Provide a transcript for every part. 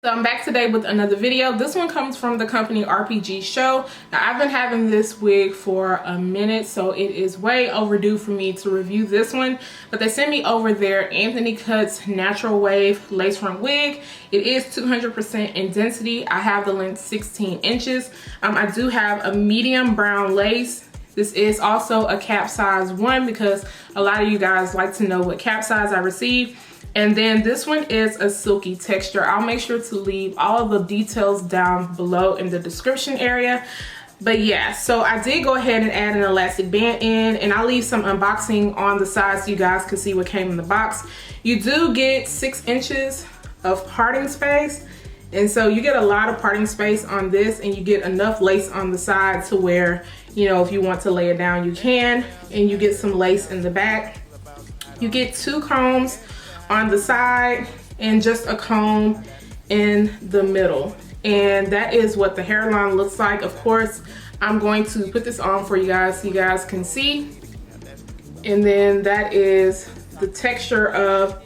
So I'm back today with another video. This one comes from the company Rpgshow. Now I've been having this wig for a minute, so it is way overdue for me to review this one. But they sent me over their AnthonyCuts natural wave lace front wig. It is 200% in density. I have the length 16 inches. I do have a medium brown lace. This is also a cap size 1 because a lot of you guys like to know what cap size I receive. And then this one is a silky texture. I'll make sure to leave all of the details down below in the description area. But yeah, so I did go ahead and add an elastic band in, and I'll leave some unboxing on the side so you guys can see what came in the box. You do get 6 inches of parting space. And so you get a lot of parting space on this, and you get enough lace on the side to where, you know, if you want to lay it down, you can. And you get some lace in the back. You get 2 combs on the side and just a comb in the middle, and that is what the hairline looks like. Of course, I'm going to put this on for you guys so you guys can see, and then that is the texture of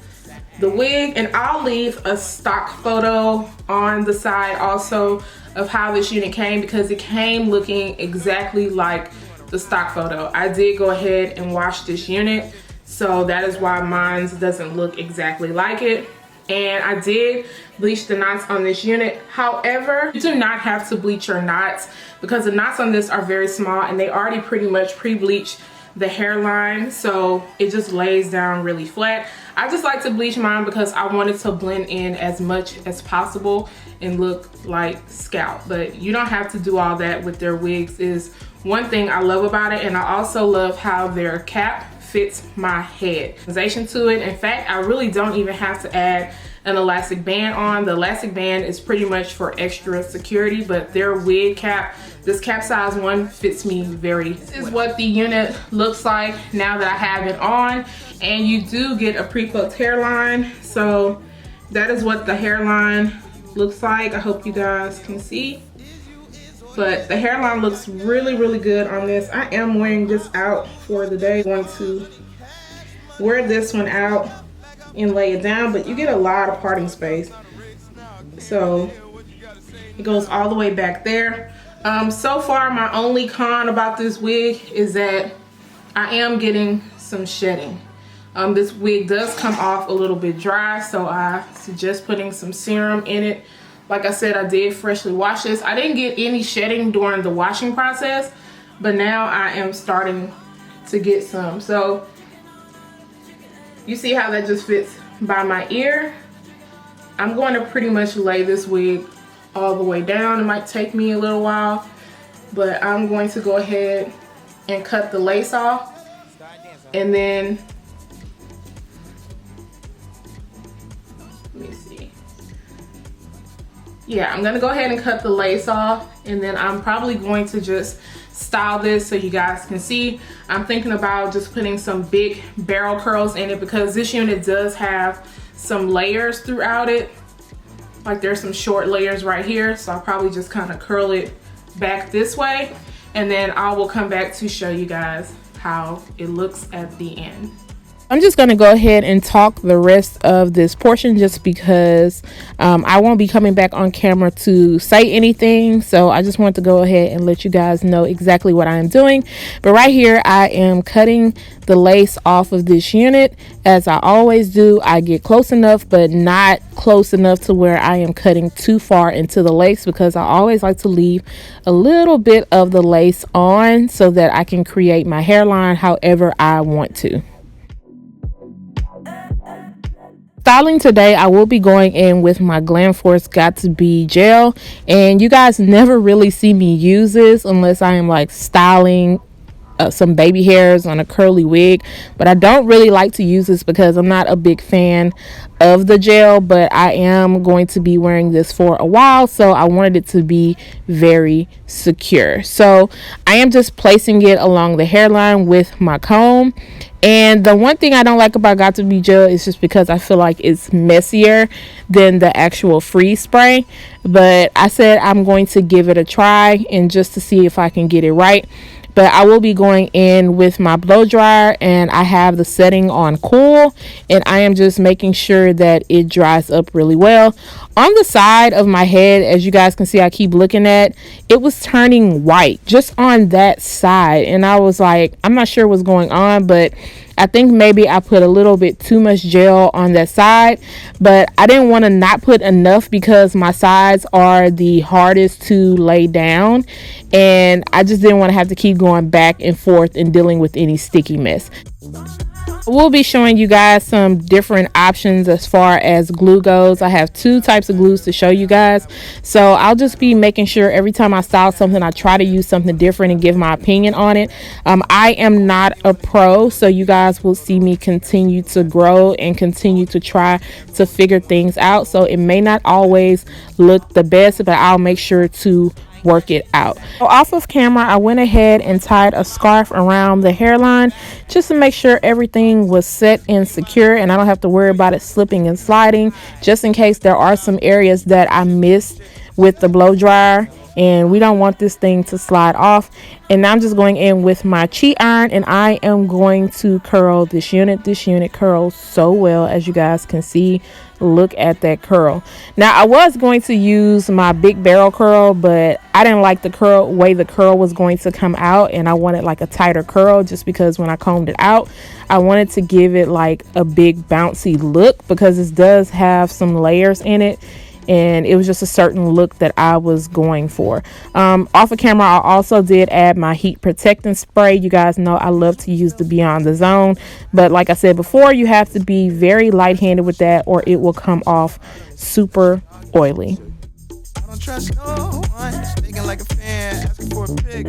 the wig. And I'll leave a stock photo on the side also of how this unit came, because it came looking exactly like the stock photo. I did go ahead and wash this unit, so that is why mine doesn't look exactly like it. And I did bleach the knots on this unit. However, you do not have to bleach your knots because the knots on this are very small and they already pretty much pre-bleach the hairline, so it just lays down really flat. I just like to bleach mine because I want it to blend in as much as possible and look like scalp. But you don't have to do all that with their wigs, is one thing I love about it. And I also love how their cap fits my head. To it. In fact, I really don't even have to add an elastic band on. The elastic band is pretty much for extra security, but their wig cap, this cap size 1, fits me very well. This is what the unit looks like now that I have it on. And you do get a pre-plucked hairline, so that is what the hairline looks like. I hope you guys can see. But the hairline looks really, really good on this. I am wearing this out for the day. I'm going to wear this one out and lay it down, but you get a lot of parting space. So it goes all the way back there. So far, my only con about this wig is that I am getting some shedding. This wig does come off a little bit dry, so I suggest putting some serum in it. Like I said, I did freshly wash this. I didn't get any shedding during the washing process, but now I am starting to get some. So you see how that just fits by my ear? I'm going to pretty much lay this wig all the way down. It might take me a little while, but I'm going to go ahead and cut the lace off, and then yeah, I'm gonna go ahead and cut the lace off, and then I'm probably going to just style this so you guys can see. I'm thinking about just putting some big barrel curls in it because this unit does have some layers throughout it. Like there's some short layers right here, so I'll probably just kind of curl it back this way, and then I will come back to show you guys how it looks at the end. I'm just going to go ahead and talk the rest of this portion just because I won't be coming back on camera to say anything. So I just want to go ahead and let you guys know exactly what I am doing. But right here, I am cutting the lace off of this unit. As I always do, I get close enough, but not close enough to where I am cutting too far into the lace, because I always like to leave a little bit of the lace on so that I can create my hairline however I want to. Styling today, I will be going in with my Glam Force Got To Be gel, and you guys never really see me use this unless I am like styling some baby hairs on a curly wig. But I don't really like to use this because I'm not a big fan of the gel, but I am going to be wearing this for a while, so I wanted it to be very secure. So I am just placing it along the hairline with my comb. And the one thing I don't like about Got To Be gel is just because I feel like it's messier than the actual freeze spray. But I said I'm going to give it a try and just to see if I can get it right. but I will be going in with my blow dryer, and I have the setting on cool, and I am just making sure that it dries up really well. On the side of my head, as you guys can see, I keep looking at, it was turning white just on that side, and I was like, I'm not sure what's going on, but I think maybe I put a little bit too much gel on that side, but I didn't want to not put enough because my sides are the hardest to lay down, and I just didn't want to have to keep going back and forth and dealing with any sticky mess. We'll be showing you guys some different options as far as glue goes. I have 2 types of glues to show you guys, so I'll just be making sure every time I style something I try to use something different and give my opinion on it. I am not a pro, so you guys will see me continue to grow and continue to try to figure things out, so it may not always look the best, but I'll make sure to work it out. So off of camera, I went ahead and tied a scarf around the hairline just to make sure everything was set and secure, and I don't have to worry about it slipping and sliding, just in case there are some areas that I missed with the blow dryer, and we don't want this thing to slide off. And now I'm just going in with my cheat iron, and I am going to curl this unit. This unit curls so well, as you guys can see. Look at that curl. Now I was going to use my big barrel curl, but I didn't like the way the curl was going to come out, and I wanted like a tighter curl, just because when I combed it out I wanted to give it like a big bouncy look, because this does have some layers in it, and it was just a certain look that I was going for. Off of camera, I also did add my heat protectant spray. You guys know I love to use the Beyond the Zone, but like I said before, you have to be very light-handed with that or it will come off super oily. I don't trust no one, speaking like a fan, asking for a pic.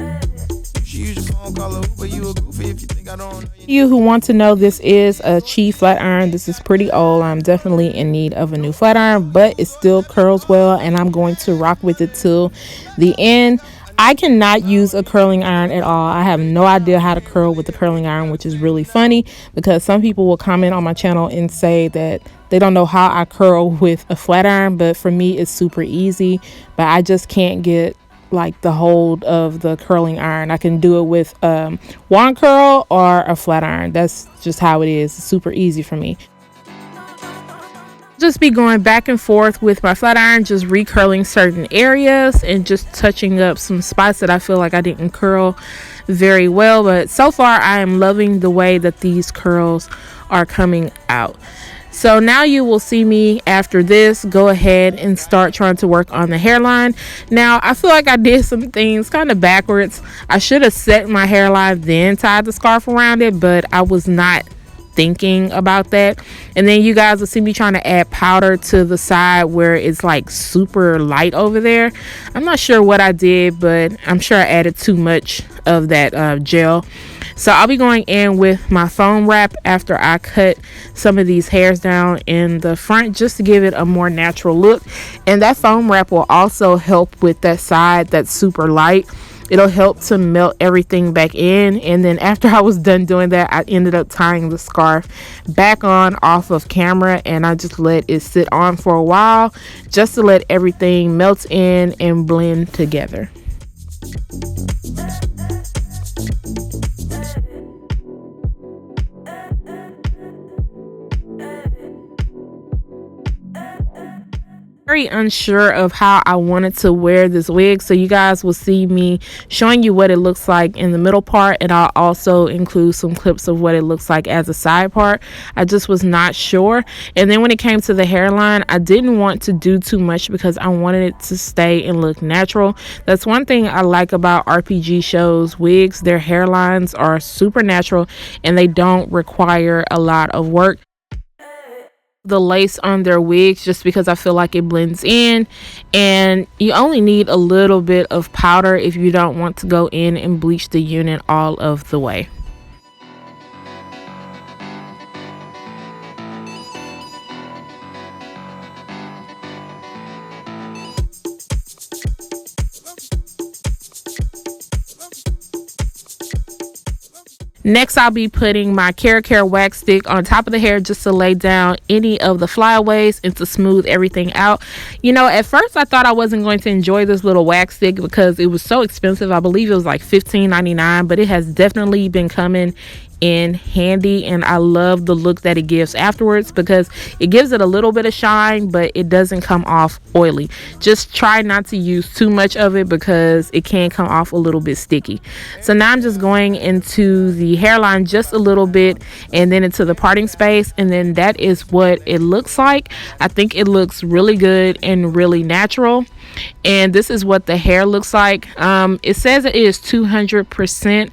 Use your phone, call Uber, you a goofy if you think I don't know you who want to know, this is a Chi flat iron. This is pretty old. I'm definitely in need of a new flat iron, but it still curls well, and I'm going to rock with it till the end. I cannot use a curling iron at all. I have no idea how to curl with the curling iron, which is really funny, because some people will comment on my channel and say that they don't know how I curl with a flat iron, but for me it's super easy. But I just can't get like the hold of the curling iron. I can do it with wand curl or a flat iron. That's just how it is. It's super easy for me. Just be going back and forth with my flat iron, just recurling certain areas and just touching up some spots that I feel like I didn't curl very well. But so far I am loving the way that these curls are coming out. So now you will see me after this go ahead and start trying to work on the hairline. Now I feel like I did some things kind of backwards. I should have set my hairline then tied the scarf around it, but I was not thinking about that. And then you guys will see me trying to add powder to the side where it's like super light over there. I'm not sure what I did, but I'm sure I added too much of that gel. So I'll be going in with my foam wrap after I cut some of these hairs down in the front, just to give it a more natural look. And that foam wrap will also help with that side that's super light. It'll help to melt everything back in. And then after I was done doing that, I ended up tying the scarf back on off of camera, and I just let it sit on for a while just to let everything melt in and blend together. Very unsure of how I wanted to wear this wig, so you guys will see me showing you what it looks like in the middle part, and I'll also include some clips of what it looks like as a side part. I just was not sure. And then when it came to the hairline, I didn't want to do too much because I wanted it to stay and look natural. That's one thing I like about Rpgshow wigs. Their hairlines are super natural and they don't require a lot of work. The lace on their wigs, just because I feel like it blends in, and you only need a little bit of powder if you don't want to go in and bleach the unit all of the way. Next, I'll be putting my karekare wax stick on top of the hair just to lay down any of the flyaways and to smooth everything out. You know, at first I thought I wasn't going to enjoy this little wax stick because it was so expensive. I believe it was like $15.99, but it has definitely been coming in handy, and I love the look that it gives afterwards because it gives it a little bit of shine, but it doesn't come off oily. Just try not to use too much of it because it can come off a little bit sticky. So now I'm just going into the hairline just a little bit and then into the parting space, and then that is what it looks like. I think it looks really good and really natural. And this is what the hair looks like. It says it is 200%,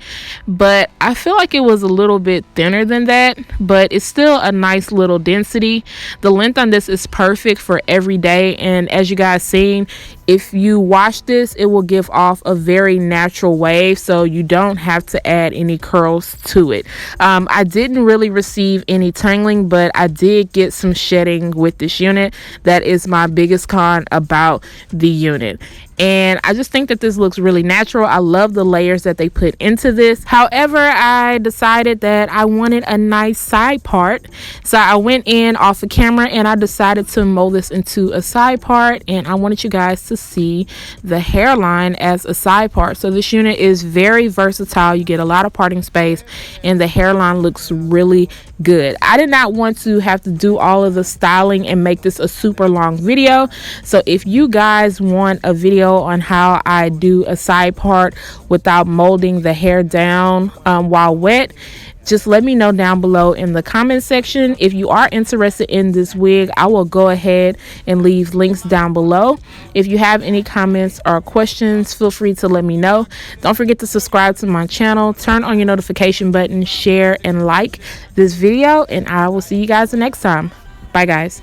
but I feel like it was a little bit thinner than that, but it's still a nice little density. The length on this is perfect for every day, and as you guys seen, if you wash this, it will give off a very natural wave, so you don't have to add any curls to it. I didn't really receive any tangling, but I did get some shedding with this unit. That is my biggest con about the unit. And I just think that this looks really natural. I love the layers that they put into this. However, I decided that I wanted a nice side part, so I went in off the camera and I decided to mold this into a side part, and I wanted you guys to see the hairline as a side part. So this unit is very versatile. You get a lot of parting space and the hairline looks really good. I did not want to have to do all of the styling and make this a super long video, so if you guys want a video on how I do a side part without molding the hair down while wet, just let me know down below in the comment section. If you are interested in this wig, I will go ahead and leave links down below. If you have any comments or questions, feel free to let me know. Don't forget to subscribe to my channel, turn on your notification button, share and like this video, and I will see you guys the next time. Bye guys.